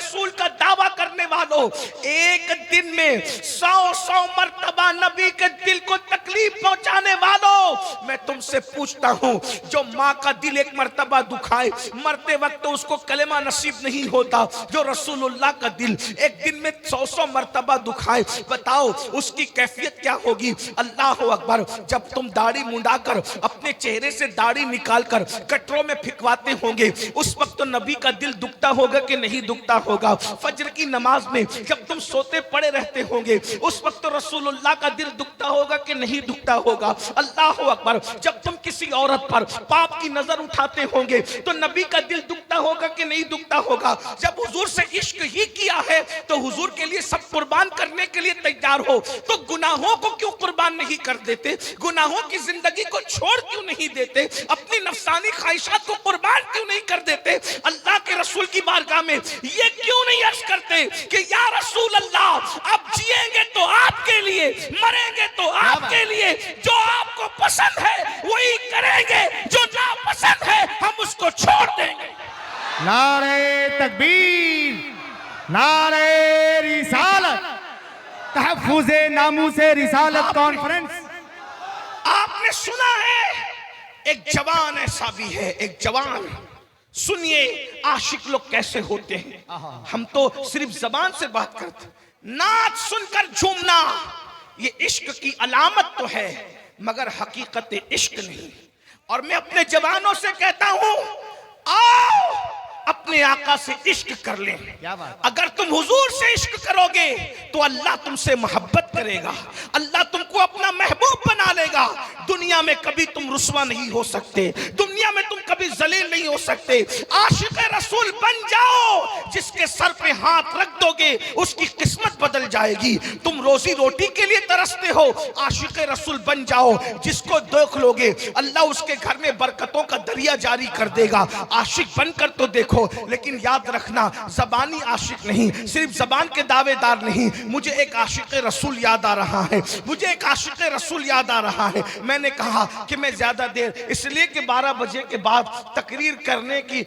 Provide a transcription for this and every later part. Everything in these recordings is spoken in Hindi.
रसूल का दावा करने वालों, एक दिन में 100 मर्तबा नबी के दिल को तकलीफ पहुंचाने वालों, मैं तुमसे पूछता हूं, जो माँ का दिल एक मर्तबा दुखाए, मरते वक्त तो उसको कलेमा नसीब नहीं होता, जो रसूलुल्लाह का दिल एक दिन में 100 मर्तबा दुखाए, बताओ उसकी कैफियत क्या होगी। अल्लाह अकबर। जब तुम दाढ़ी मुंडाकर अपने चेहरे से दाढ़ी निकालकर कटरों में फिकवाते होंगे, उस वक्त तो नबी का दिल दुखता होगा कि नहीं दुखता होगा। फजर की नमाज में जब तुम सोते पड़े रहते होंगे, उस वक्त तो रसूलुल्लाह का दिल दुखता होगा कि नहीं दुखता होगा। अल्लाह अकबर। जब तुम किसी औरत पर पाप की नजर उठाते होंगे, तो नबी का दिल दुखता होगा कि नहीं दुखता होगा। जब हुजूर से इश्क ही किया है, तो हुजूर के लिए सब कुर्बान करने के लिए तैयार हो, तो गुनाहों को क्यों कुर्बान नहीं कर देते? गुनाहों की जिंदगी को छोड़ क्यों नहीं देते? अपनी नफसानी ख्वाहिशात को कुर्बान क्यों नहीं कर देते? अल्लाह के रसूल की बारगाह में ये क्यों नहीं अर्ज करते कि या रसूल अल्लाह, आप जिएंगे तो आपके लिए, मरेंगे तो आपके लिए, जो आपको पसंद है वही करेंगे, जो ना पसंद है हम उसको छोड़ देंगे। नारे तकबीर, नारे रिसालत, तहफ्फुज़े नामूसे रिसालत कॉन्फ्रेंस। आपने सुना है, एक जवान ऐसा भी है, एक जवान, सुनिए आशिक लोग कैसे होते हैं। हम तो सिर्फ जबान से बात करते, नाच सुनकर झूमना ये इश्क की अलामत तो है, मगर हकीकत इश्क नहीं। और मैं अपने जवानों से कहता हूं, आओ अपने आका से इश्क कर लें। अगर तुम हुजूर से इश्क करोगे तो अल्लाह तुमसे मोहब्बत करेगा, अल्लाह तुमको अपना महबूब बना लेगा। दुनिया में कभी तुम रुस्वा नहीं हो सकते, दुनिया में तुम कभी जलील नहीं हो सकते। आशिक रसूल बन जाओ, जिसके सर पे हाथ रख दोगे उसकी किस्मत बदल जाएगी। तुम रोजी रोटी के लिए तरसते हो, आशिक रसूल बन जाओ, जिसको देख लोगे अल्लाह उसके घर में बरकतों का दरिया जारी कर देगा। आशिक बनकर तो देखो, लेकिन याद रखना, जबानी आशिक नहीं, सिर्फ जबान के दावेदार नहीं। मुझे एक आशिक रसूल याद आ रहा है, मुझे एक आशिक रसूल याद आ रहा है। मैंने कहा कि मैं ज्यादा देर इसलिए कि 12 बजे के बाद तकरीर करने की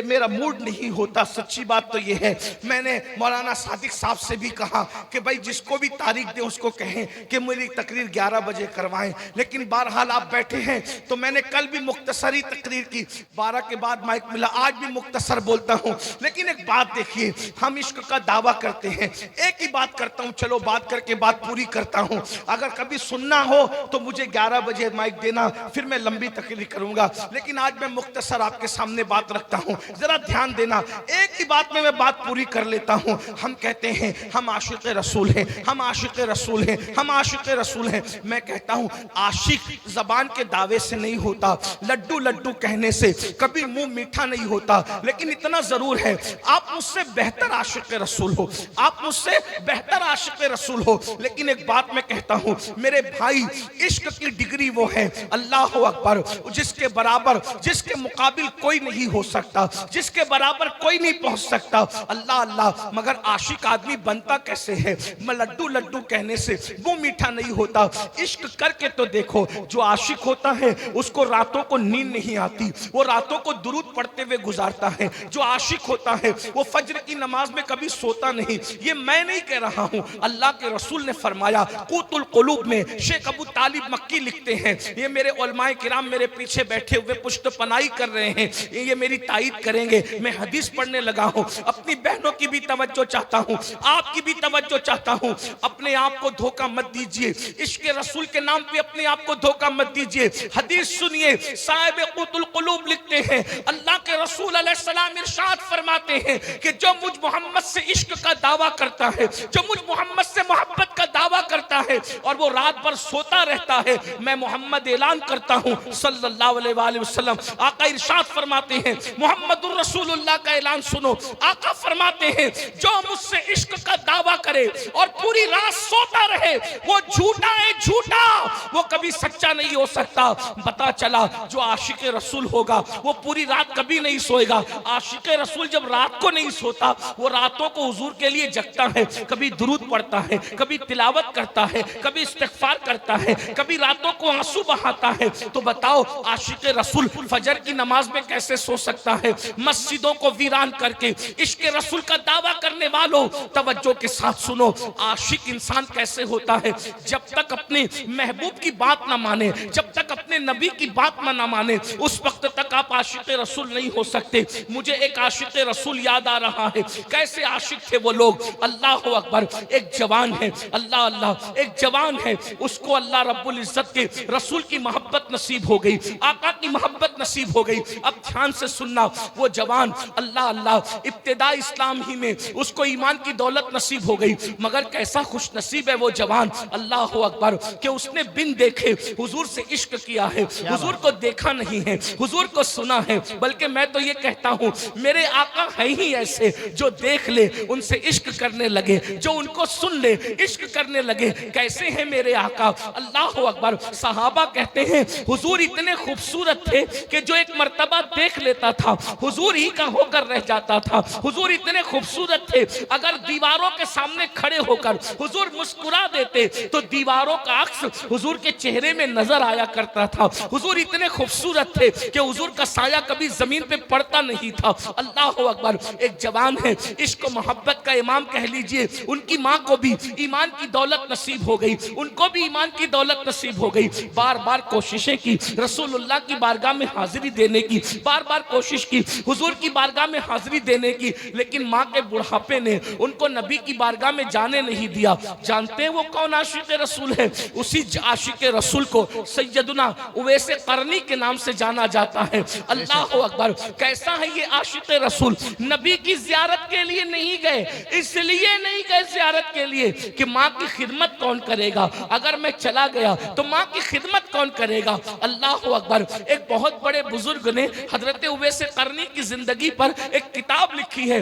मेरा मूड नहीं होता। सच्ची बात तो यह है, मैंने मौलाना सादिक साहब से भी कहा कि भाई जिसको भी तारीख दे उसको कहें कि मेरी तकरीर 11 बजे करवाएं, लेकिन बहरहाल आप बैठे हैं तो मैंने कल भी मुख्तसरी तकरीर की, 12 के बाद माइक मिला, आज भी मुख्तसर बोलता हूं। लेकिन एक बात देखिए, हम इश्क का दावा करते हैं, एक ही बात करता हूं, चलो बात करके बात पूरी करता हूं। अगर कभी सुनना हो तो मुझे 11 बजे माइक देना, फिर मैं लंबी तकरीर करूंगा। लेकिन आज मैं मुख्तसर आपके सामने बात रखता हूं, जरा ध्यान देना। एक ही बात में मैं बात पूरी कर लेता हूं। हम कहते हैं हम आशिक रसूल हैं, हम आशिक रसूल हैं, हम आशिक रसूल हैं। मैं कहता हूं आशिक जबान के दावे से नहीं होता, लड्डू लड्डू कहने से कभी मुंह मीठा नहीं होता। लेकिन इतना जरूर है, आप मुझसे बेहतर आशिक रसूल हो, आप मुझसे बेहतर आशिक रसूल हो। लेकिन एक बात मैं कहता हूं मेरे भाई, इश्क की डिग्री वो है, अल्लाह अकबर, जिसके बराबर, जिसके मुकाबिल कोई नहीं हो सकता, जिसके बराबर कोई नहीं पहुंच सकता। अल्लाह अल्लाह, मगर आशिक आदमी बनता कैसे है? मैं लड्डू लड्डू कहने से मुंह मीठा नहीं होता। इश्क करके तो देखो, जो आशिक होता है उसको रातों को नींद नहीं आती, वो रातों को दुरूद पढ़ते हुए गुजारता है। जो आशिक होता है वो फज्र की नमाज में कभी सोता नहीं। ये मैं नहीं कह रहा हूं, अल्लाह के रसूल ने फरमाया। क़ूतुल क़ुलूब में शेख अबू तालिब मक्की लिखते हैं, ये मेरे उलमाए किराम मेरे पीछे बैठे हुए पुश्तपनाही कर रहे हैं, ये मेरी तायीद करेंगे। मैं हदीस पढ़ने लगा हूं, अपनी बहनों की भी तवज्जो चाहता हूं, आपकी भी तवज्जो चाहता हूं। अपने आप को धोखा मत दीजिए, इश्क रसूल के नाम पे अपने आप को धोखा मत दीजिए। हदीस सुनिए, साहिब क़ूतुल क़ुलूब लिखते हैं, अल्लाह के रसूल अलैहिस्सलाम इरशाद फरमाते हैं कि जो मुझ मोहम्मद से इश्क का दावा करता है, जो मुझ मोहम्मद से मोहब्बत का दावा करता है और वो रात भर सोता रहता है, मैं मोहम्मद ऐलान करता हूं सल्लल्लाहु अलैहि वसल्लम। आका इरशाद फरमाते हैं, मोहम्मदुर रसूलुल्लाह का ऐलान सुनो। आका फरमाते हैं, जो मुझसे इश्क का दावा करे और पूरी रात सोता रहे, वो झूठा है, झूठा, वो कभी सच्चा नहीं हो सकता। पता चला जो आशिक रसूल होगा वो पूरी रात कभी नहीं सोएगा। आशिक रसूल जब रात को नहीं सोता, वो रातों को हुजूर के लिए जगता है, कभी दुरूद पढ़ता है, कभी तिलावत करता है, कभी इस्तिग़फ़ार करता है, कभी रातों को आंसू बहाता है। तो बताओ आशिक रसूल फजर की नमाज में कैसे सो सकता है? मस्जिदों को वीरान करके, इश्क रसूल का दावा करने वालों, तवज्जो के साथ सुनो, आशिक इंसान कैसे होता है? जब तक अपने महबूब की बात ना माने, जब तक अपने नबी की बात ना माने, उस वक्त तक आप आशिक रसूल नहीं हो सकते। मुझे एक आशिक रसूल याद आ रहा है। कैसे आशिक थे वो लोग? अल्लाह अकबर, एक जवान है, अल्लाह अल्लाह, एक जवान है, उसको अल्लाह रब्बुल इज्जत के रसूल की मोहब्बत नसीब हो गई, आका की मोहब्बत नसीब हो गई। अब ध्यान से सुनना, वो जवान अल्लाह अल्लाह इब्तिदा इस्लाम ही में उसको ईमान की दौलत नसीब हो गई, मगर कैसा खुश नसीब है वो जवान, अल्लाह अकबर, कि उसने बिन देखे हुजूर से इश्क किया है। हुजूर को देखा नहीं है, हुजूर को सुना है, बल्कि मैं तो ये कहता हूँ मेरे आका है ही ऐसे जो देख ले उनसे इश्क करने लगे, जो उनको सुन ले इश्क करने लगे। कैसे हैं मेरे आका? अल्लाह अकबर। सहाबा कहते हैं हुजूर इतने खूबसूरत थे कि जो एक मर्तबा देख लेता था हुजूर ही का होकर रह जाता था। हुजूर इतने खूबसूरत थे, अगर दीवारों के सामने खड़े होकर हुजूर मुस्कुरा देते तो दीवारों का अक्स हुजूर के चेहरे में नजर आया करता था। हुजूर इतने खूबसूरत थे कि हुजूर का साया कभी जमीन पे पड़ता नहीं था। अल्लाह अकबर। एक जवान है, इश्क मोहब्बत का इमाम कह लीजिए, उनकी माँ को भी ईमान की दौलत नसीब हो गई, उनको भी ईमान की दौलत नसीब हो गई। बार बार कोशिशें की रसूलुल्लाह की बारगाह में हाजिरी देने की, बार बार कोशिश की हुजूर की बारगाह में हाजिरी देने की, लेकिन माँ के बुढ़ापे ने उनको नबी की बारगाह में जाने नहीं दिया। जानते हैं वो कौन आशिक रसूल है? उसी आशिक रसूल को सैयदुना उवैस करनी के नाम से जाना जाता है। अल्लाह अकबर। कैसा है ये आशिक रसूल? नबी की ज़ियारत के लिए नहीं गए, इसलिए नहीं गए ज़ियारत के लिए कि माँ की खिदमत कौन करेगा, अगर मैं चला गया तो माँ की खिदमत कौन करेगा। अल्लाह अकबर। एक बहुत बड़े बुजुर्ग ने हजरत उवैस करनी की जिंदगी पर एक किताब लिखी है,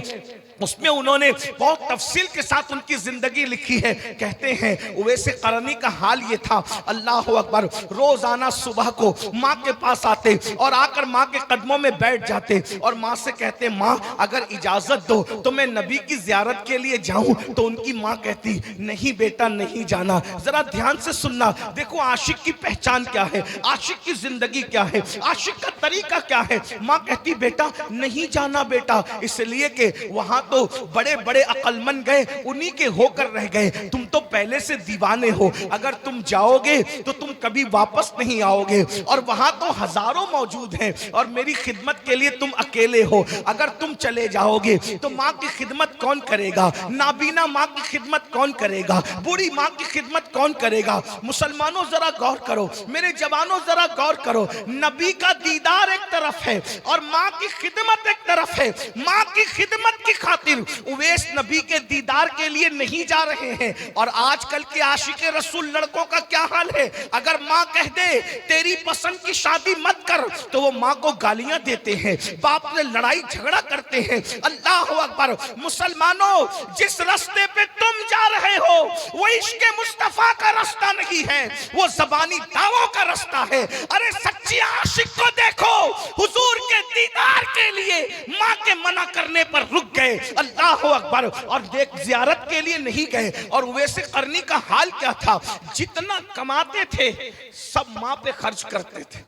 उसमें उन्होंने बहुत तफसील के साथ उनकी जिंदगी लिखी है। कहते हैं उवैस करनी का हाल ये था, अल्लाह अकबर, रोजाना सुबह को माँ के पास आते और आकर माँ के कदमों में बैठ जाते और माँ से कहते माँ अगर इजाजत दो तो मैं नबी की जियारत के लिए जाऊं। तो उनकी माँ कहती नहीं बेटा नहीं जाना। जरा ध्यान से सुनना, देखो आशिक की पहचान क्या है, आशिक की जिंदगी क्या है, आशिक का तरीका क्या है। माँ कहती बेटा नहीं जाना बेटा, इसलिए कि वहां तो बड़े बड़े अक्लमंद गए, उन्हीं के होकर रह गए, तुम तो पहले से दीवाने हो, अगर तुम जाओगे तो तुम कभी वापस नहीं आओगे और वहां तो हजारों मौजूद हैं और मेरी खिदमत के लिए तुम अकेले हो, अगर तुम चले जाओगे तो माँ की खिदमत कौन करेगा, नाबीना माँ की खिदमत कौन करेगा, बूढ़ी माँ की खिदमत कौन करेगा। मुसलमानों जरा गौर करो, मेरे जवानों जरा गौर करो, नबी का दीदार एक तरफ है और माँ की खिदमत एक तरफ है। माँ की खिदमत की खातिर उवैस नबी के दीदार के लिए नहीं जा रहे हैं। और आजकल के आशिक रसूल लड़कों का क्या हाल है, अगर माँ कह दे तेरी पसंद की शादी मत कर तो वो माँ को गालियां देते हैं, बाप से लड़ाई झगड़ा करते हैं। अल्लाह अकबर। मुसलमानों जिस रास्ते पे तुम जा रहे हो वो इश्क मुस्तफा का रास्ता नहीं है, वो ज़बानी दावों का रास्ता है। अरे सच्ची आशिक को देखो, हुजूर के दीदार के लिए माँ के मना करने पर रुक गए। अल्लाह अकबर। और देख जियारत के लिए नहीं गए। और उवैस करनी का हाल क्या था, जितना कमाते थे सब माँ पे खर्च करते थे,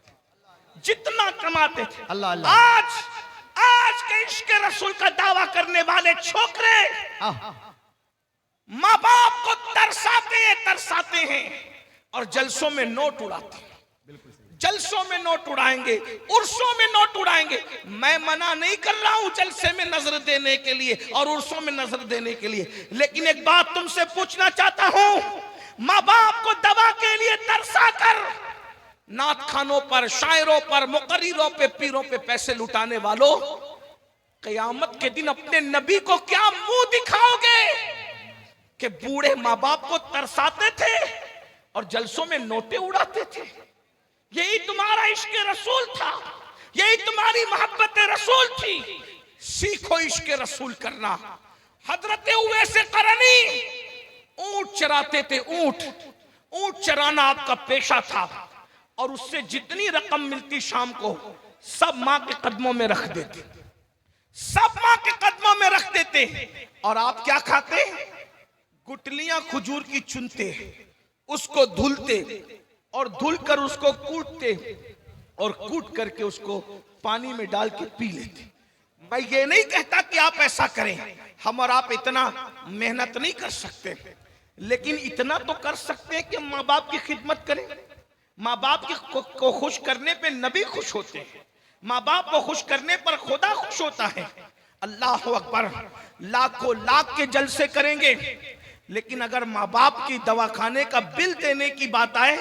जितना कमाते थे। अल्लाह अल्लाह। आज के इश्क रसूल का दावा करने वाले छोकरे माँ बाप को तरसाते हैं और जलसों में नोट उड़ाते हैं, जलसों में नोट उड़ाएंगे, उर्सों में नोट उड़ाएंगे। मैं मना नहीं कर रहा हूं जलसे में नजर देने के लिए और उर्सों में नजर देने के लिए, लेकिन एक बात तुमसे पूछना चाहता हूं, माँ बाप को दवा के लिए तरसा कर नात खानों पर, शायरों पर, मुकर्रिरों पे, पीरों पे पैसे लुटाने वालों, क़यामत के दिन अपने नबी को क्या मुंह दिखाओगे कि बूढ़े माँ बाप को तरसाते थे और जलसों में नोटे उड़ाते थे। यही तुम्हारा इश्क रसूल था, यही तुम्हारी मोहब्बत रसूल थी। सीखो इश्क रसूल करना। हजरत उवैस करनी ऊंट चराते थे, ऊंट चराना आपका पेशा था और उससे जितनी रकम मिलती शाम को सब माँ के कदमों में रख देते, सब माँ के कदमों में रख देते। और आप क्या खाते? गुटलियां खजूर की चुनते, उसको धुलते और धुल कर उसको कूटते और कूट करके उसको पानी में डाल के पी लेते। मैं ये नहीं कहता कि आप ऐसा करें, हम और आप इतना मेहनत नहीं कर सकते, लेकिन इतना तो कर सकते हैं कि माँ बाप की खिदमत करें। माँ बाप को खुश करने पे नबी खुश होते हैं, माँ बाप को खुश करने पर खुदा खुश होता है। अल्लाह अकबर, लाखों लाख के जलसे करेंगे, लेकिन अगर माँ बाप की दवाखाने का बिल देने की बात आए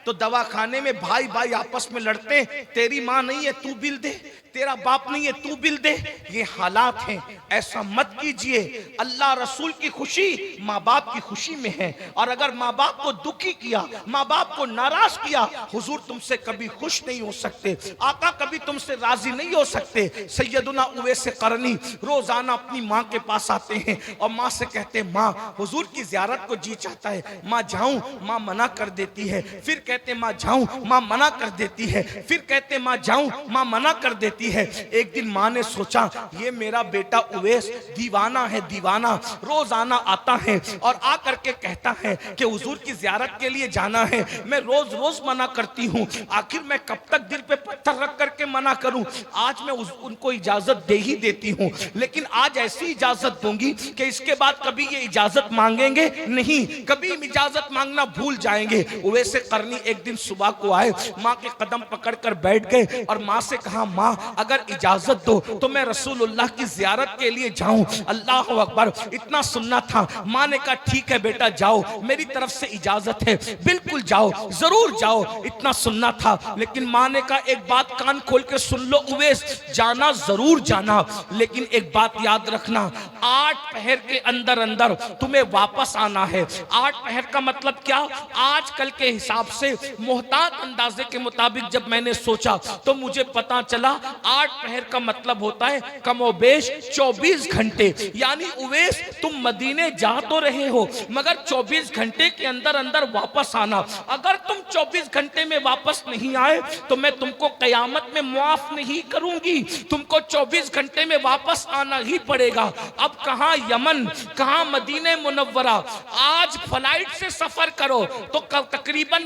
तो दवाखाने में भाई भाई आपस में लड़ते, तेरी माँ नहीं है तू बिल दे, तेरा बाप नहीं है तू बिल दे। ये हालात हैं, ऐसा मत कीजिए। अल्लाह रसूल की खुशी माँ बाप की खुशी में है, और अगर माँ बाप को दुखी किया, माँ बाप को नाराज किया, हुजूर तुमसे कभी खुश नहीं हो सकते, आका कभी तुमसे राजी नहीं हो सकते। सैयदुना उवैस करनी रोजाना अपनी माँ के पास आते हैं और माँ से कहते हैं, माँ हुजूर की ज़ियारत को जी चाहता है, माँ जाऊं, माँ मना कर देती है, फिर कहते माँ जाऊं, माँ मना कर देती है, फिर कहते माँ जाऊं, माँ मना कर देती है। एक दिन माँ ने सोचा ये मेरा बेटा उवैस दीवाना है, दीवाना, रोजाना आता है और आ करके कहता है कि हुजूर की ज़ियारत के लिए जाना है, मैं रोज रोज मना करती हूँ, आखिर मैं कब तक दिल पे पत्थर रख करके मना करूं। आज मैं उनको इजाजत दे ही देती हूँ, लेकिन आज ऐसी इजाजत दूंगी कि इसके बाद कभी ये इजाजत मांगेंगे नहीं, कभी इजाजत मांगना भूल जाएंगे। उवैस करनी एक दिन सुबह को आए, माँ के कदम पकड़कर बैठ गए और माँ से कहा, माँ अगर इजाजत दो तो मैं रसूलुल्लाह की ज़ियारत के लिए जाऊं। अल्लाह अकबर, इतना सुनना था। माँ ने कहा ठीक है बेटा जाओ, मेरी तरफ से इजाजत है, बिल्कुल जाओ, जरूर जाओ, इतना सुनना था। लेकिन माँ ने कहा एक बात कान खोल के सुन लो उवैस, जाना जरूर जाना, लेकिन एक बात याद रखना, 8 पहर के अंदर अंदर तुम्हें वापस आना है। 8 पहर का मतलब क्या? आजकल के हिसाब से मोहतात अंदाजे के मुताबिक जब मैंने सोचा तो मुझे पता चला 8 पहर का मतलब होता है कमोबेश 24 घंटे। यानी उवैस तुम मदीने जा तो रहे हो, मगर 24 घंटे के अंदर अंदर वापस आना। अगर तुम 24 घंटे में वापस नहीं आए तो मैं तुमको कयामत में माफ नहीं करूंगी, तुमको 24 घंटे में वापस आना ही पड़ेगा। अब कहां यमन, कहां मदीने मुनव्वरा। आज फ्लाइट से सफर करो तो तकरीबन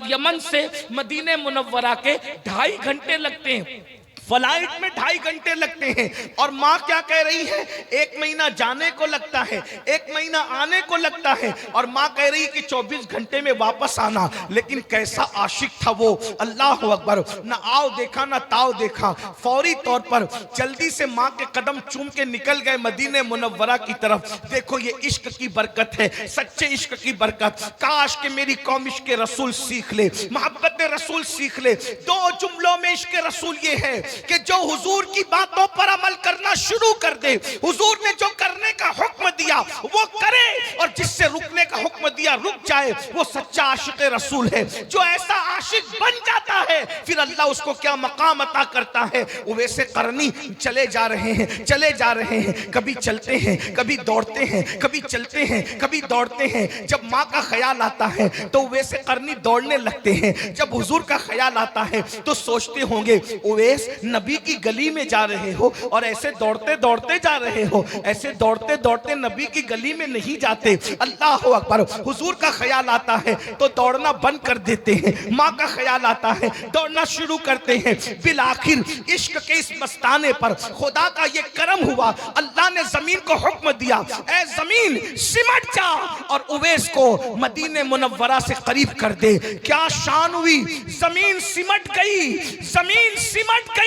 यमन से मदीने मुनव्वरा के 2.5 घंटे लगते हैं, फ्लाइट में 2.5 घंटे लगते हैं। और माँ क्या कह रही है, 1 महीना जाने को लगता है, 1 महीना आने को लगता है, और माँ कह रही है कि 24 घंटे में वापस आना। लेकिन कैसा आशिक था वो, अल्लाह अकबर, ना आओ देखा ना ताओ देखा, फौरी तौर पर जल्दी से माँ के कदम चूम के निकल गए मदीने मुनव्वरा की तरफ। देखो ये इश्क की बरकत है, सच्चे इश्क की बरकत। काश के मेरी कौम इश्क रसूल सीख ले, मोहब्बत रसूल सीख ले। 2 जुमलों में इश्क रसूल ये है कि जो हुजूर की बातों पर अमल करना शुरू कर दे, हुजूर ने जो करने का हुक्म दिया वो करे, और जिससे रुकने का हुक्म दिया रुक जाए, वो सच्चा आशिक रसूल है। जो ऐसा आशिक बन जाता है फिर अल्लाह उसको क्या मकाम अता करता है। उवैस करनी चले जा रहे हैं, चले जा रहे हैं, कभी चलते हैं, कभी दौड़ते हैं, कभी चलते हैं, कभी दौड़ते हैं। जब माँ का ख्याल आता है तो उवैस करनी दौड़ने लगते हैं, जब हुजूर का ख्याल आता है तो सोचते होंगे उवैस नबी की गली में जा रहे हो और ऐसे दौड़ते दौड़ते जा रहे हो, ऐसे दौड़ते दौड़ते नबी की गली में नहीं जाते। अल्लाह अकबर, हुजूर का ख्याल आता है तो दौड़ना बंद कर देते हैं, माँ का ख्याल आता है दौड़ना शुरू करते हैं। बिल आखिर इश्क के इस मस्ताने पर खुदा का ये करम हुआ, अल्लाह ने जमीन को हुक्म दिया, ऐ जमीन सिमट जा और उवैस को मदीने मुनव्वरा से करीब कर दे। क्या शान हुई, जमीन सिमट गई, जमीन सिमट गई।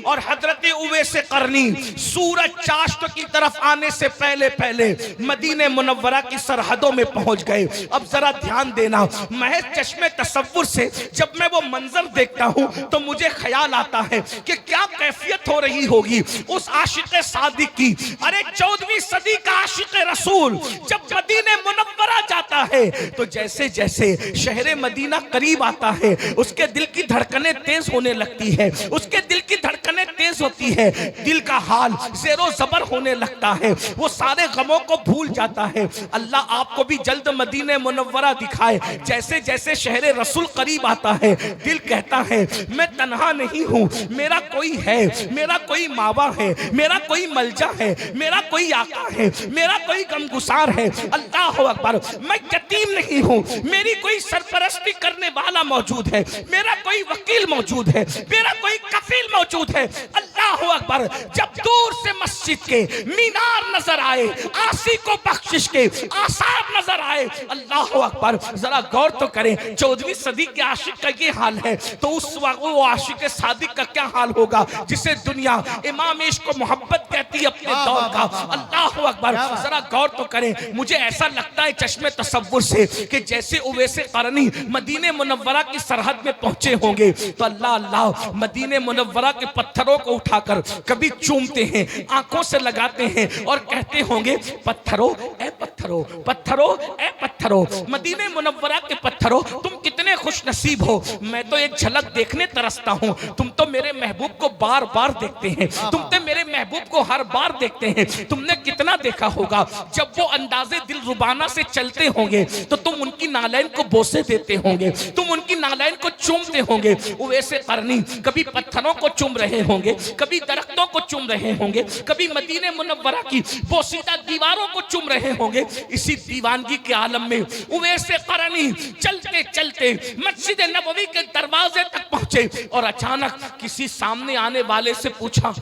और हजरत उवैस करनी सूरज चाश्त की तरफ आने से पहले पहले मदीने मुनव्वरा की सरहदों में पहुंच गए। अब जरा ध्यान देना, महज चश्मे तसव्वुर से जब मैं वो मंजर देखता हूं तो मुझे ख्याल आता है कि क्या कैफियत हो रही होगी उस आशिक सादिक की। अरे 14वीं सदी का आशिक रसूल जब मदीने मुनव्वरा जाता है तो जैसे जैसे शहर मदीना करीब आता है उसके दिल की धड़कनें तेज होने लगती है, उसके दिल की धड़कनें तेज होती है, दिल का हाल ज़ेरो ज़बर होने लगता है, वो सारे गमों को भूल जाता है। अल्लाह आपको भी जल्द मदीने मुनव्वरा दिखाए। जैसे जैसे शहर रसूल करीब आता है दिल कहता है मैं तन्हा नहीं हूँ, मेरा कोई है, मेरा कोई मावा है, मेरा कोई मलजा है, मेरा कोई आका है, मेरा कोई गमगुसार है। अल्लाह अकबर, मैं यतीम नहीं हूँ, मेरी कोई सरपरस्ती करने वाला मौजूद है, मेरा कोई वकील मौजूद है, मेरा कोई कफील मौजूद है। अल्लाह अकबर। जब दूर से मस्जिद के मीनार नजर आए, आशिकों बख्शिश के आसार नजर आए, अल्लाह अकबर। जरा गौर तो करें, 14वीं सदी के आशिक का ये हाल है तो उस वक्त वो आशिक सादिक का क्या हाल होगा जिसे दुनिया इमाम इश्क को मोहब्बत कहती है अपने दौर का। अल्लाह अकबर। जरा गौर तो करें, मुझे ऐसा लगता है चश्मे तसव्वुर से कि जैसे उवैसे करनी मदीने मुनव्वरा की सरहद में पहुंचे होंगे तो अल्लाह अल्लाह मदीने मुनव्वरा के पत्थरों को उठाकर कभी चूमते हैं, आंखों से लगाते हैं और कहते होंगे पत्थरों ए पत्थरों, पत्थरों ए पत्थरों, मदीने मुनव्वरा के पत्थरों तुम कितने खुश नसीब हो। मैं तो एक झलक देखने तरसता हूँ, तुम तो मेरे महबूब को बार बार देखते हैं, तुम तो मेरे महबूब को हर बार देखते हैं। तुमने कितना देखा होगा जब वो अंदाजे दिल रुबाना से चलते होंगे तो तुम उनकी नालैन को बोसे देते होंगे, तुम उनकी नालैन को चूमते होंगे। वैसे करनी कभी पत्थरों को चूम रहे होंगे, कभी दरख्तों को चूम रहे होंगे, कभी मदीने मुनव्वरा की बोसीदा दीवारों को चूम रहे होंगे। इसी दीवानगी के आलम में वैसे करनी चलते चलते मस्जिद नबवी के दरवाजे तक पहुंचे और अचानक किसी सामने आने वाले से पूछा,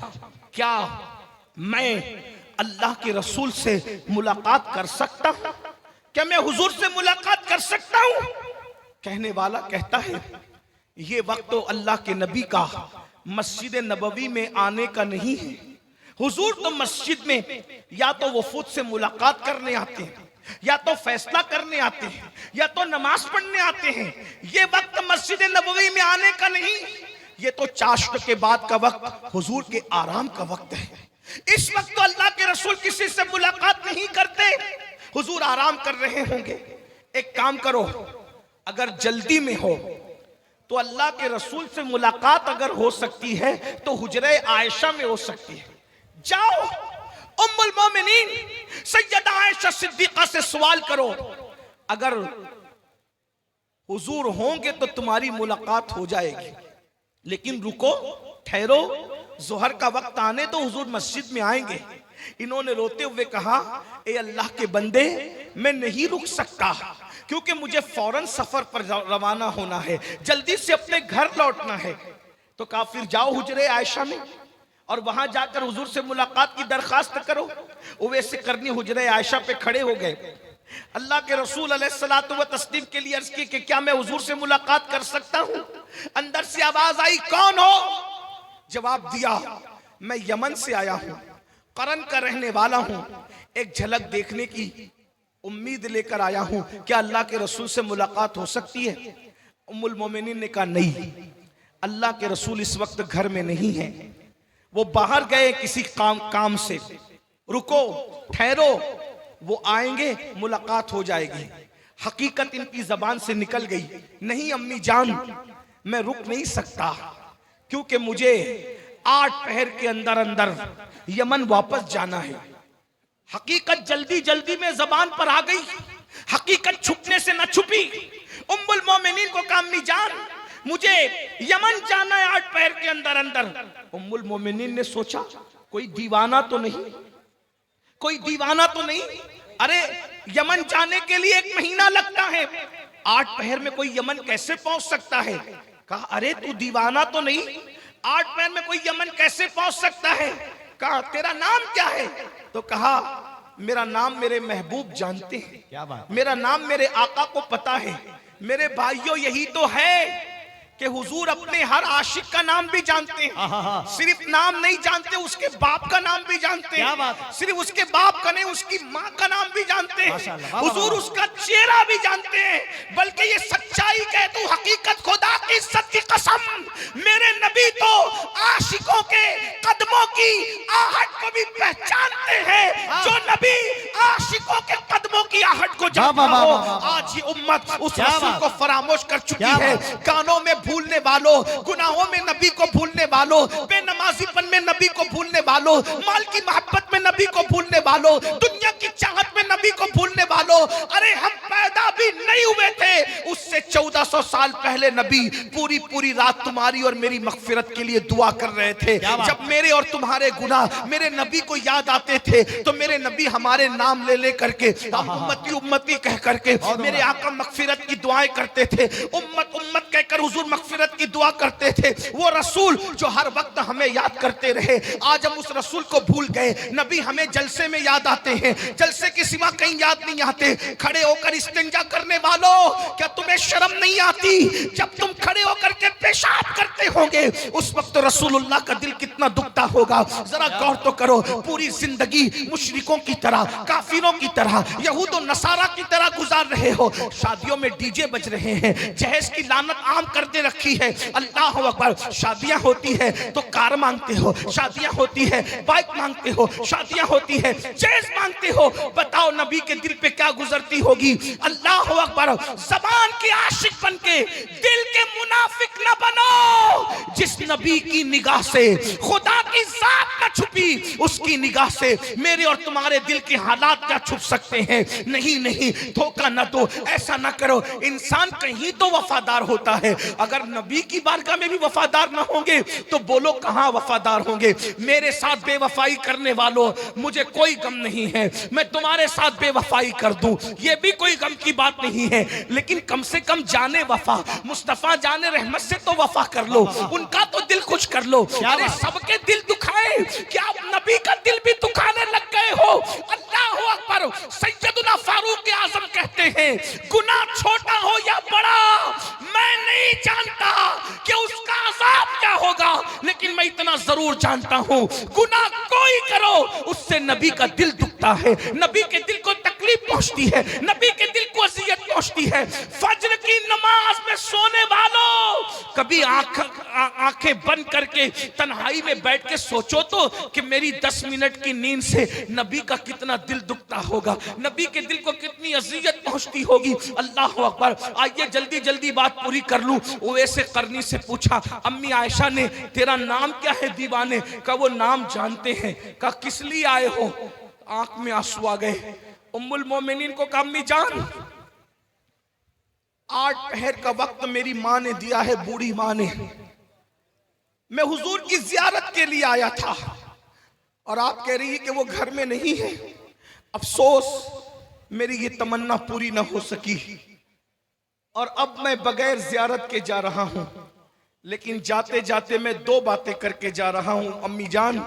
क्या मैं अल्लाह के रसूल से मुलाकात कर सकता हूं? क्या मैं हुजूर से मुलाकात कर सकता हूं? कहने वाला कहता है, ये वक्त तो अल्लाह के नबी का मस्जिद नबवी में आने का नहीं है। हुजूर तो मस्जिद में या तो वफूद से मुलाकात करने आते हैं, या तो फैसला करने आते हैं, या तो नमाज पढ़ने आते हैं। ये वक्त मस्जिद नबवी में आने का नहीं, ये तो चाश्त के बाद का वक्त हुजूर के आराम का वक्त है। इस वक्त तो अल्लाह के रसूल किसी से मुलाकात नहीं करते, हुजूर आराम कर रहे होंगे। एक काम करो, अगर जल्दी में हो तो अल्लाह के रसूल से मुलाकात अगर हो सकती है तो हुजरे आयशा में हो सकती है। जाओ उम्मुल मोमिनीन सैयदा आयशा सिद्दीका से सवाल करो, अगर हुजूर होंगे तो तुम्हारी मुलाकात हो जाएगी। लेकिन रुको, ठहरो, जोहर का वक्त आने तो हुजूर मस्जिद में आएंगे। इन्होंने रोते हुए कहा, ए अल्लाह के बंदे, मैं नहीं रुक सकता क्योंकि मुझे फौरन सफर पर रवाना होना है, जल्दी से अपने घर लौटना है। तो कहा फिर जाओ हुजरे आयशा में और वहां जाकर हुजूर से मुलाकात की दरखास्त करो। वैसे करनी हुजरे आयशा पे खड़े हो गए। अल्लाह के रसूल अलैहिस्सलातु व तस्लीम के लिए अर्ज की कि क्या मैं हुजूर से मुलाकात कर सकता हूं? अंदर से आवाज आई, कौन हो? जवाब दिया, मैं यमन से आया हूं, करन का रहने वाला हूं, एक झलक देखने की उम्मीद लेकर आया हूं, क्या अल्लाह के रसूल से मुलाकात हो सकती है? उम्मुल मोमिनीन ने कहा, नहीं, अल्लाह के रसूल इस वक्त घर में नहीं है, वो बाहर गए किसी काम से। रुको, ठहरो, वो आएंगे, मुलाकात हो जाएगी। हकीकत इनकी जबान से निकल गई, नहीं अम्मी जान, मैं रुक नहीं सकता क्योंकि मुझे 8 पहर के अंदर अंदर यमन वापस जाना है। हकीकत जल्दी जल्दी में जबान पर आ गई, हकीकत छुपने से न छुपी। उम्मुल मोमिनीन को कहा, अम्मी जान, मुझे यमन जाना है 8 पहर के अंदर अंदर। उम्मुल मोमिनीन ने सोचा, कोई दीवाना तो नहीं, कोई दीवाना तो नहीं? अरे यमन जाने के लिए 1 महीना लगता है, 8 पहर में कोई यमन कैसे पहुंच सकता है? कहा, अरे तू दीवाना तो नहीं, 8 पहर में कोई यमन कैसे पहुंच सकता है? कहा, तेरा नाम क्या है? तो कहा, मेरा नाम मेरे महबूब जानते हैं, क्या बात? मेरा नाम मेरे आका को पता है। मेरे भाइयों, यही तो है कि हुजूर अपने हर आशिक का नाम भी जानते हैं। सिर्फ नाम नहीं जानते, उसके बाप का नाम भी जानते हैं। सिर्फ उसके बाप का नहीं, उसकी माँ का नाम भी जानते हैं। हुजूर उसका चेहरा भी जानते हैं। बल्कि ये सच्चाई कह तू, हकीकत खुदा की इज्जत की कसम, मेरे नबी तो आशिकों के कदमों की आहट को भी पहचानते हैं। जो नबी आशिकों के कदमों की आहट को जानता हो, आज ये उम्मत उस रसूल को फरामोश कर चुकी है। कानों में भूलने वालों, गुनाहों में नबी को भूलने वालों, बेनमाजीपन में नबी को भूलने वालों, माल की मोहब्बत में नबी को भूलने वालों, दुनिया की चाहत में नबी को भूलने वालों। अरे हम पैदा भी नहीं हुए थे, उससे 1400 500 साल पहले नबी पूरी पूरी रात तुम्हारी और मेरी मगफिरत के लिए दुआ कर रहे थे। जब मेरे और तुम्हारे गुनाह मेरे नबी को याद आते थे तो मेरे नबी हमारे नाम ले ले करके उम्मती उम्मती कह करके मेरे आका मगफिरत की दुआएं करते थे। उम्मत उम्मत कहकर हुजूर मगफिरत की दुआ करते थे। वो रसूल जो हर वक्त हमें याद करते रहे, आज हम उस रसूल को भूल गए। नबी हमें जलसे में याद आते हैं, जलसे के सिवा कहीं याद नहीं आते। खड़े होकर इस्तिंजा करने वालों, क्या तुम्हें शर्म नहीं आती? जब तुम खड़े होकर के पेशाब करते होंगे उस वक्त रसूलुल्लाह का दिल कितना दुखता होगा। जरा गौर तो करो। पूरी जिंदगी मुशरिकों की तरह, काफिरों की तरह, यहूद और नसारा की तरह गुजार रहे हो। शादियों में डीजे बज रहे हैं, जहेज की लानत आम कर दे रखी है। अल्लाह अकबर। शादियां होती है तो कार मांगते हो, शादियां होती है बाइक मांगते हो, शादियां होती है जहेज मांगते हो। बताओ नबी के दिल पे क्या गुजरती होगी। अल्लाह अकबर। ज़बान के आशिक बन के दिल के मुनाफिक न बनो। जिस नबी की निगाह से खुदा की जात न छुपी, उसकी निगाह से मेरे और तुम्हारे दिल के हालात क्या छुप सकते हैं? नहीं नहीं, धोखा न दो, ऐसा न करो। इंसान कहीं तो वफादार होता है। अगर नबी की बारगाह में भी वफादार न होंगे तो बोलो कहां वफादार होंगे। मेरे साथ बेवफाई करने वालों, मुझे कोई गम नहीं है, मैं तुम्हारे साथ बेवफाई कर दूं, ये भी कोई गम की बात नहीं है। लेकिन कम से कम जाने वफा, मुस्तफा जाने रहमत से तो वफा कर लो, उनका तो दिल खुश कर लो। अरे सबके दिल दुखाए, क्या आप नबी का दिल भी दुखाने लग गए हो? अल्लाह अकबर। सैयदुना फारूक आजम कहते हैं, गुनाह छोटा हो या बड़ा मैं नहीं जानता कि उसका अजाब क्या होगा, लेकिन मैं इतना जरूर जानता हूं गुनाह कोई करो उससे नबी का दिल दुखता है, नबी के दिल को तकलीफ पहुंचती है, नबी के दिल को अजियत पहुंचती है। फज्र की नमाज में सोने वालों, कभी आंखें बंद करके तन्हाई में बैठ के सोचो तो कि मेरी 10 मिनट की नींद से नबी का कितना दिल दुखता होगा, नबी के दिल को कितनी अजियत पहुंचती होगी। अल्लाह अकबर। आइए जल्दी जल्दी बात पूरी कर लूं। ओवैसे करनी से पूछा, अम्मी आयशा ने, तेरा नाम क्या है दीवाने? का वो नाम जानते हैं। का किस लिए आए हो? आंख में आंसू आ गए। उम्मुल मोमिनीन को कहा, अम्मी जान, 8 पहर का वक्त मेरी माँ ने दिया है, बूढ़ी माँ ने। मैं हुजूर की जियारत के लिए आया था और आप कह रही है कि वो घर में नहीं है। अफसोस मेरी ये तमन्ना पूरी ना हो सकी और अब मैं बगैर जियारत के जा रहा हूं। लेकिन जाते जाते मैं 2 बातें करके जा रहा हूं अम्मी जान।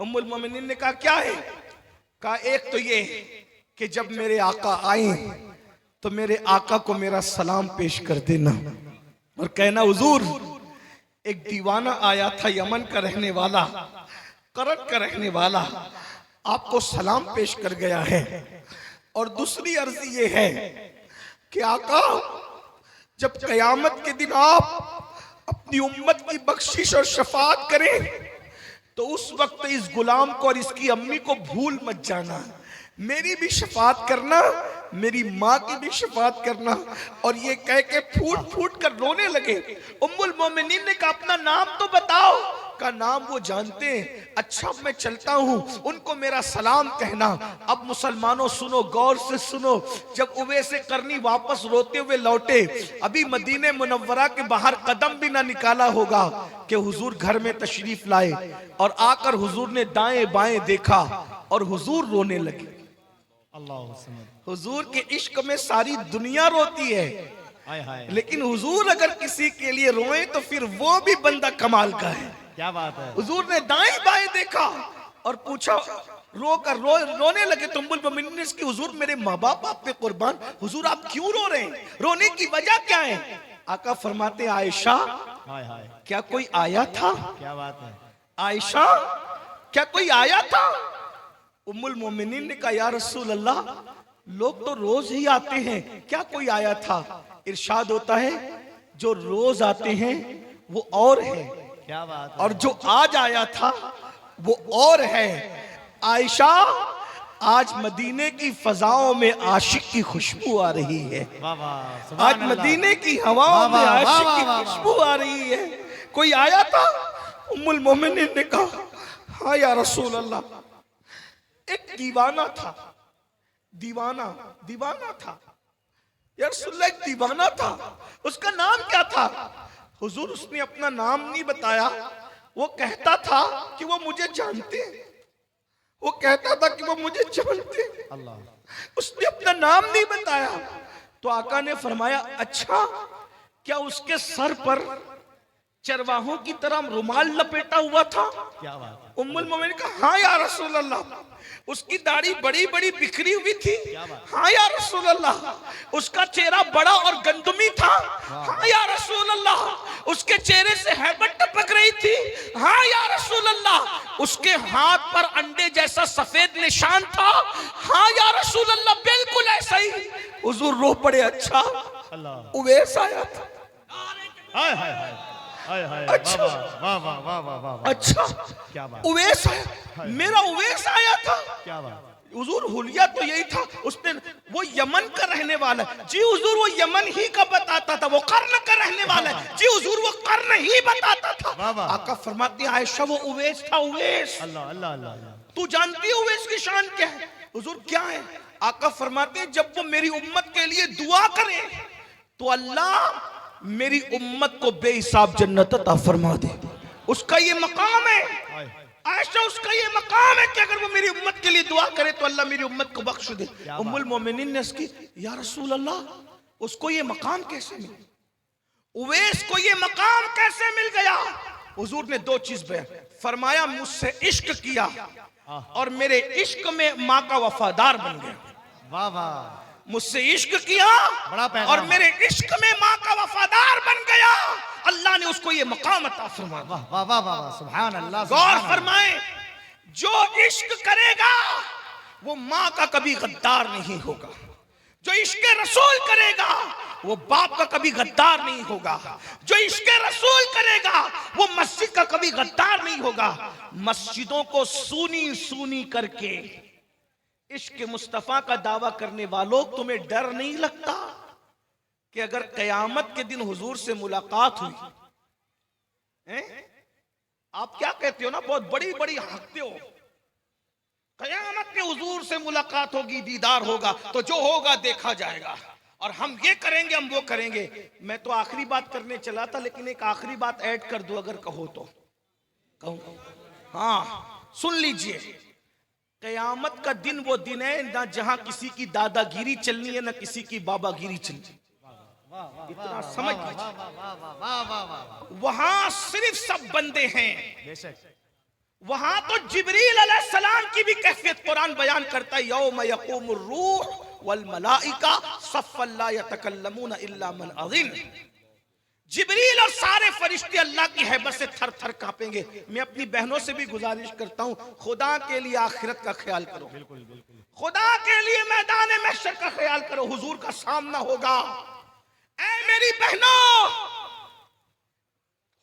उम्मुल मोमिनीन ने कहा, क्या है? कहा, एक तो ये कि जब मेरे आका आए तो मेरे आका को मेरा सलाम पेश कर देना और कहना, हुजूर एक दीवाना आया था, यमन का रहने वाला, करत का रहने वाला, आपको सलाम पेश कर गया है। और दूसरी अर्जी ये है कि आका जब कयामत के दिन आप अपनी उम्मत की बख्शिश और शफाअत करें तो उस वक्त इस गुलाम को और इसकी अम्मी को भूल मत जाना। मेरी भी शफाअत करना, मेरी माँ की भी शफाअत करना। और ये कह के फूट फूट कर रोने लगे। उम्मुल मोमिनीन ने कहा, अपना नाम तो बताओ। का नाम वो जानते हैं। अच्छा मैं चलता हूं, उनको मेरा सलाम कहना। अब मुसलमानों सुनो, गौर से सुनो। जब उवैसे करनी वापस रोते हुए लौटे, अभी मदीने मुनव्वरा के बाहर कदम भी ना निकाला होगा कि हुजूर घर में तशरीफ लाए और आकर हुजूर ने दाएं बाएं देखा और हुजूर रोने लगे। हुजूर के इश्क में सारी दुनिया रोती है, लेकिन हुजूर अगर किसी के लिए रोए तो फिर वो भी बंदा कमाल का है। क्या बात है। हुजूर ने दाएं बाएं देखा और पूछा, रोने लगे। तो उम्मुल मोमिनीन ने की, हुजूर मेरे माँ बाप आप पे कुर्बान, हुजूर आप क्यों रो रहे हैं? रोने की वजह क्या है? आका फरमाते, आयशा क्या कोई आया था? क्या बात है। आयशा क्या कोई आया था? उम्मुल मोमिनीन ने कहा, या रसूल अल्लाह लोग तो रोज ही आते हैं, क्या कोई आया था? इरशाद होता है, जो रोज आते हैं वो और है, क्या बात है। और जो आज आया था वो और है। आयशा आज मदीने की फजाओं में आशिक की खुशबू आ रही है। आज मदीने की हवाओं में आशिक की खुशबू आ रही है। कोई आया था? उम्मुल मोमिनीन ने कहा, हाँ या रसूल अल्लाह, एक दीवाना था, दीवाना था। यार रसूलुल्लाह एक दीवाना था, उसका नाम क्या था? हुजूर उसने अपना नाम नहीं बताया, वो कहता था कि वो मुझे जानते हैं, वो कहता था कि वो मुझे जानते हैं, अल्लाह। उसने अपना नाम नहीं बताया। तो आका ने फरमाया अच्छा क्या उसके सर पर चरवाहों की तरह रुमाल लपेटा हुआ था? क्या बात है। उम्मुल मोमिनीन कहा हाँ या रसूल अल्लाह, उसकी दाढ़ी बड़ी बड़ी बिखरी हुई थी। हाँ या रसूल अल्लाह, उसका चेहरा बड़ा और गंदमी था। हाँ या रसूल अल्लाह, उसके चेहरे से हैबत टपक रही थी। हाँ या रसूल अल्लाह, उसके हाथ पर अंडे जैसा सफेद निशान था। हाँ या रसूल अल्लाह, बिल्कुल ऐसा ही। हुजूर रो पड़े, अच्छा अल्लाह। उवैस आया था। हाय हाय हाय हाय हाय। अच्छा। वाह वाह वाह वाह वाह वाह। अच्छा क्या बात। उवैस आया, मेरा उवैस आया था। क्या बात। हुजूर हुलिया तो यही था, उसने वो यमन का रहने वाला है जी हुजूर, वो यमन ही का बताता था, वो कर्न का रहने वाला है जी हुजूर, वो कर्न ही बताता था। वाह वाह। आका फरमाते हैं आयशा वो उवैस था, उवैस। अल्लाह अल्लाह अल्लाह। तू जानती है उवैस की शान क्या है? हुजूर क्या है? आका फरमाते हैं जब वो मेरी उम्मत के लिए दुआ करे तो अल्लाह मेरी उम्मत को बेहिसाब जन्नत अता फरमा दे। उसका ये मकाम है आयशा, उसका ये मकाम है कि अगर वो मेरी उम्मत के लिए दुआ करे तो अल्लाह मेरी उम्मत को बख्श दे। उम्मुल मोमिनीन ने उसकी या रसूल अल्लाह, उसको ये मकाम कैसे मिला? उवैस को ये मकाम कैसे मिल गया? हुजूर ने दो चीज बयान फरमाया, मुझसे इश्क किया और मेरे इश्क में माँ का वफादार बन गया। वाह वाह। मुझसे इश्क किया बड़ा पैगाम। और मेरे इश्क में माँ का वफादार बन गया, अल्लाह ने उसको ये मकाम अता फरमाया। वाह वाह वाह वाह। सुभान अल्लाह। गौर फरमाएं, जो इश्क करेगा वो माँ का कभी गद्दार नहीं होगा, जो इश्क रसूल करेगा वो बाप का कभी गद्दार नहीं होगा, जो इश्क रसूल करेगा वो मस्जिद का कभी गद्दार नहीं होगा। मस्जिदों को सूनी सूनी करके इश्क मुस्तफा का दावा करने वालों, तुम्हें डर नहीं लगता कि अगर कयामत के दिन हुजूर से मुलाकात हुई हैं? आप क्या कहते हो ना, बहुत बड़ी बड़ी हंसते हो, कयामत में हुजूर से मुलाकात होगी, दीदार होगा, तो जो होगा देखा जाएगा और हम ये करेंगे, हम वो करेंगे। मैं तो आखिरी बात करने चला था, लेकिन एक आखिरी बात ऐड कर दूं अगर कहो तो कहूं। हाँ सुन लीजिए, कयामत का दिन वो दिन है ना जहां किसी की दादागिरी चलनी है ना किसी की बाबागिरी चलनी। इतना समझ लीजिए, वहां सिर्फ सब बंदे हैं। वहां तो जिब्रील अलैहिस्सलाम की भी कैफियत कुरान बयान करता है, यौम यक़ूमुर रूह वल मलाइका सफ़्फ़न ला यतकल्लमून इल्ला मन अज़िन। जिब्रील और सारे फरिश्ते अल्लाह की हैबत से थर थर कांपेंगे। मैं अपनी बहनों से भी गुजारिश करता हूं, खुदा के लिए आखिरत का ख्याल करो, खुदा के लिए मैदान महशर का ख्याल करो, हुजूर का सामना होगा। ऐ मेरी बहनों,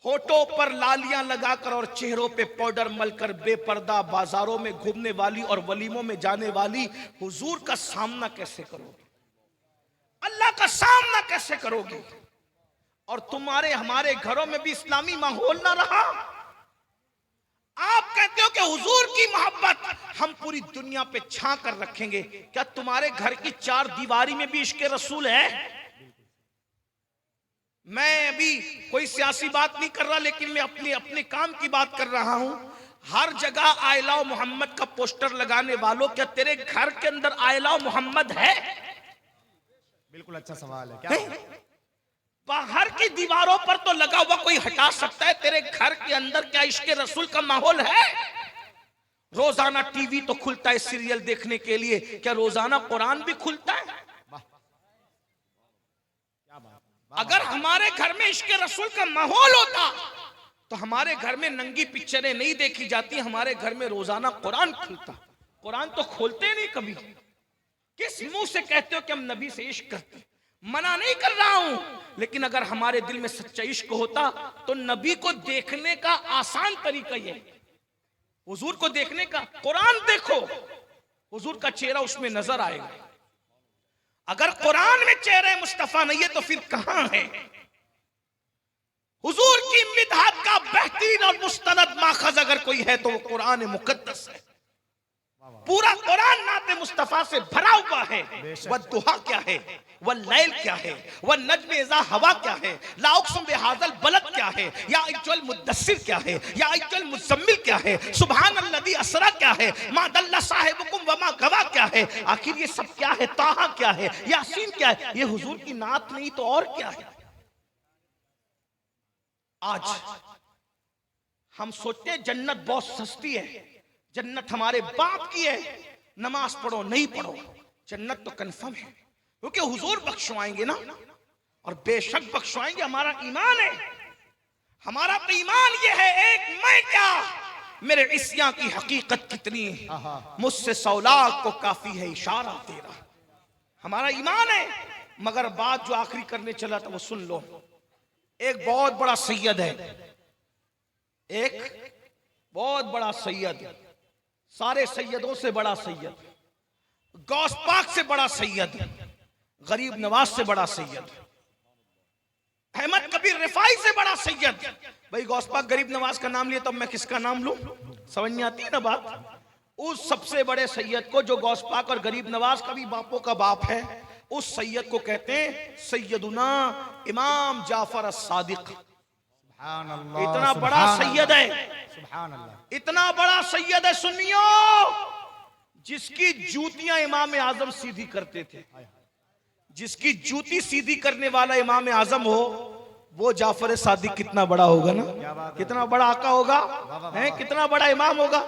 होठों पर लालियां लगाकर और चेहरों पे पाउडर मलकर बेपर्दा बाजारों में घूमने वाली और वलीमों में जाने वाली हुजूर का सामना कैसे करोगे? अल्लाह का सामना कैसे करोगे? और तुम्हारे हमारे घरों में भी इस्लामी माहौल ना रहा। आप कहते हो कि हुजूर की मोहब्बत हम पूरी दुनिया पे छा कर रखेंगे, क्या तुम्हारे घर की चार दीवारी में भी इश्क रसूल है? मैं अभी कोई सियासी बात नहीं कर रहा, लेकिन मैं अपने काम की बात कर रहा हूं। हर जगह आई लव मोहम्मद का पोस्टर लगाने वालों, क्या तेरे घर के अंदर आई लव मोहम्मद है? बिल्कुल अच्छा सवाल है। क्या बाहर की दीवारों पर तो लगा हुआ कोई हटा सकता है, तेरे घर के अंदर क्या इश्क रसूल का माहौल है? रोजाना टीवी तो खुलता है सीरियल देखने के लिए, क्या रोजाना कुरान भी खुलता है? अगर हमारे घर में इश्क रसूल का माहौल होता तो हमारे घर में नंगी पिक्चरें नहीं देखी जाती, हमारे घर में रोजाना कुरान खुलता। कुरान तो खोलते नहीं कभी। किस मुंह से कहते हो कि हम नबी से इश्क करते? मना नहीं कर रहा हूं, लेकिन अगर हमारे दिल में सच्चा इश्क होता तो नबी को देखने का आसान तरीका ये, हुजूर को देखने का कुरान देखो, हुजूर का चेहरा उसमें नजर आएगा। अगर कुरान में चेहरे मुस्तफा नहीं है तो फिर कहां है? हुजूर की मिदहत का बेहतरीन और मुस्तनद माखज अगर कोई है तो वो कुरान मुकद्दस है। पूरा कुरान नाते मुस्तफा से भरा हुआ है। वह दुहा क्या है, वह लैल क्या है, वह नज्म इज़ा हवा क्या है, ला उक़्सिम बिहाज़ल बलद क्या है, या अय्युहल मुद्दस्सिर क्या है, या अय्युहल मुज़म्मिल क्या है, सुब्हानल्लज़ी अस्रा क्या है, मा दल्ला साहिबुकुम व मा गवा क्या है, आखिर ये सब क्या है, ताहा क्या है, यासीन क्या है, ये हुजूर की नात नहीं तो और क्या है। आज हम सोचते हैं जन्नत बहुत सस्ती है, जन्नत हमारे बाप की है, नमाज पढ़ो नहीं पढ़ो, जन्नत तो कंफर्म है क्योंकि हुजूर बख्शवाएंगे ना, और बेशक बख्शवाएंगे। हमारा ईमान है, हमारा तो ईमान ये है, एक मैं क्या मेरे इस्यां की हकीकत कितनी, मुझसे 100 लाख को काफी है इशारा तेरा। हमारा ईमान है। मगर बात जो आखिरी करने चला था वो सुन लो। एक बहुत बड़ा सैयद है, एक बहुत बड़ा सैयद, सारे सैयदों से बड़ा सैयद, गौस पाक से बड़ा सैयद, गरीब नवाज से बड़ा सैयद, अहमद कबीर रिफाई से बड़ा सैयद। भाई गौस पाक गरीब नवाज का नाम लिया तब मैं किसका नाम लूं? समझ में आती है ना बात। उस सबसे बड़े सैयद को जो गौस पाक और गरीब नवाज का भी बापों का बाप है, उस सैयद को कहते हैं सैयदुना इमाम जाफर as-सादिक। इतना बड़ा सैयद है, इतना बड़ा सैयद है सुन्नियो, जिसकी जूतियां इमाम आजम सीधी करते थे। जिसकी जूती सीधी करने वाला इमाम आजम हो, वो जाफर सादिक कितना बड़ा होगा ना, कितना बड़ा आका होगा, है कितना बड़ा इमाम होगा।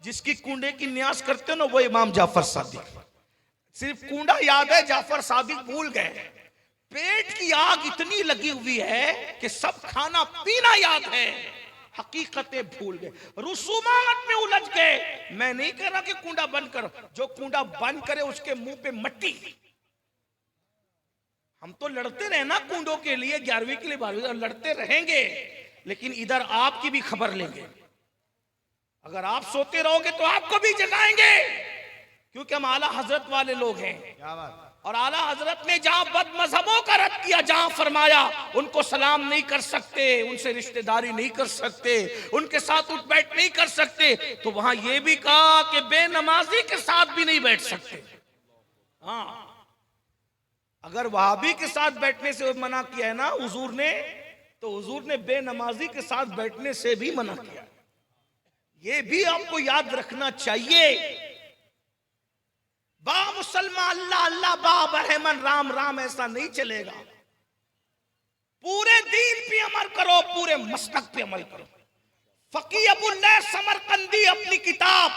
जिसकी कूंडे की न्यास करते हो ना, वो इमाम जाफर सादिक। सिर्फ कूंडा याद है, जाफर सादिक भूल गए। पेट की आग इतनी लगी हुई है कि सब खाना पीना याद है, हकीकतें भूल गए, रुसूमात में उलझ गए। मैं नहीं कह रहा कि कूंडा बंद करो, जो कूंडा बंद करे उसके मुंह पे मट्टी। हम तो लड़ते रहे ना कूंडों के लिए, 11वीं के लिए 12वीं लड़ते रहेंगे, लेकिन इधर आपकी भी खबर लेंगे। अगर आप सोते रहोगे तो आपको भी जगाएंगे, क्योंकि हम आला हजरत वाले लोग हैं। और आला हजरत ने जहां बद मजहबों का रद्द किया, जहां फरमाया उनको सलाम नहीं कर सकते, उनसे रिश्तेदारी नहीं कर सकते, उनके साथ उठ बैठ नहीं कर सकते, तो वहां यह भी कहा कि बेनमाजी के साथ भी नहीं बैठ सकते। हाँ, अगर वहाबी के साथ बैठने से मना किया है ना हुजूर ने, तो हुजूर ने बेनमाजी के साथ बैठने से भी मना किया। ये भी आपको याद रखना चाहिए। बा मुसलमान अल्लाह अल्लाह, बा बरहमन राम राम, ऐसा नहीं चलेगा। पूरे दीन पे अमल करो, पूरे मसलक पे अमल करो। फकी अबुल्लाह समरकंदी अपनी किताब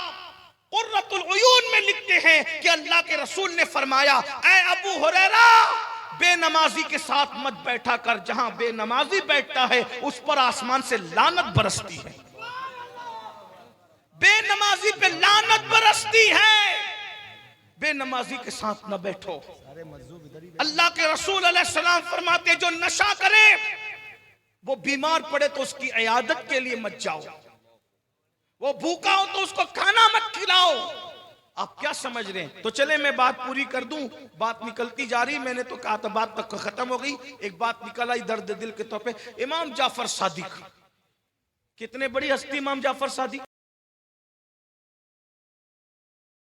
कुर्रतुल उयून में लिखते हैं कि अल्लाह के रसूल ने फरमाया, ऐ अबू हुरैरा, बेनमाजी के साथ मत बैठा कर, जहां बेनमाजी बैठता है उस पर आसमान से लानत बरसती है। बेनमाजी पे लानत बरसती है, बेनमाजी के साथ न बैठो। अल्लाह के रसूल अलैहिस्सलाम फरमाते, जो नशा करे वो बीमार पड़े तो उसकी इयादत के लिए मत जाओ, वो भूखा हो तो उसको खाना मत खिलाओ। आप क्या समझ रहे हैं? तो चले मैं बात पूरी कर दूं, बात निकलती जा रही, मैंने तो कहा था बात तक खत्म हो गई, एक बात निकल आई दर्द दिल के तौर पे। इमाम जाफर सादिक, कितने बड़ी हस्ती इमाम जाफर सादिक।